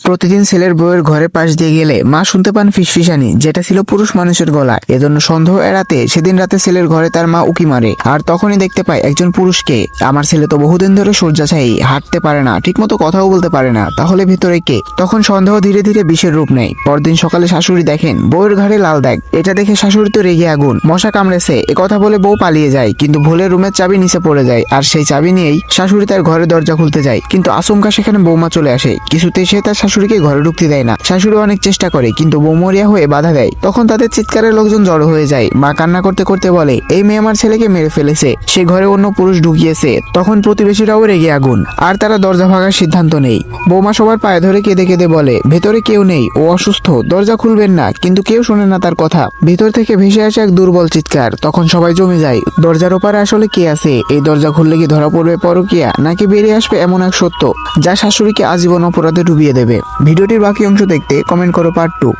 প্রতিদিন ছেলের বউয়ের ঘরের পাশ দিয়ে গেলে মা শুনতে পান ফিসফিসানি, যেটা ছিল পুরুষ মানুষের গলা। এজন্য সন্দেহ এড়াতে সেদিন রাতে ছেলের ঘরে তার মা উকি মারে, আর তখনই দেখতে পায় একজন পুরুষকে। আমার ছেলে তো বহুদিন ধরে শয্যাশায়ী, হাঁটতে পারে না, ঠিকমতো কথাও বলতে পারে না, তাহলে ভেতরে কে? তখন সন্দেহ ধীরে ধীরে বিষের রূপ নেয়। পরদিন সকালে শাশুড়ি দেখেন বউয়ের ঘরে লাল দাগ। এটা দেখে শাশুড়ি তো রেগে আগুন, মশা কামড়েছে একথা বলে বউ পালিয়ে যায়, কিন্তু ভুলে রুমের চাবি নিচে পড়ে যায়। আর সেই চাবি নিয়েই শাশুড়ি তার ঘরের দরজা খুলতে যায়, কিন্তু আচমকা সেখানে বৌমা চলে আসে। কিছুতেই সে তার শাশুড়িকে ঘরে ঢুকতে দেয় না। শাশুড়ি অনেক চেষ্টা করে, কিন্তু বউ মরিয়া হয়ে বাধা দেয়। তখন তাদের চিৎকারের লোকজন জড়ো হয়ে যায়। মা কান্না করতে করতে বলে, এই মেয়ে আমার ছেলেকে মেরে ফেলেছে, সে ঘরে অন্য পুরুষ ঢুকিয়েছে। তখন প্রতিবেশীরাও রেগে আগুন, আর তারা দরজা ভাঙার সিদ্ধান্ত নেই। বৌমা সবার পায়ে ধরে কেঁদে কেঁদে বলে, ভেতরে কেউ নেই, ও অসুস্থ, দরজা খুলবেন না। কিন্তু কেউ শোনে না তার কথা। ভিতর থেকে ভেসে আসে এক দুর্বল চিৎকার। তখন সবাই জমে যায়, দরজার ওপারে আসলে কে আছে? এই দরজা খুললে কি ধরা পড়বে পরকীয়া, নাকি বেরিয়ে আসবে এমন এক সত্য যা শাশুড়িকে আজীবন অপরাধে ডুবিয়ে দেবে? ভিডিওটির বাকি অংশ দেখতে কমেন্ট করো পার্ট 2।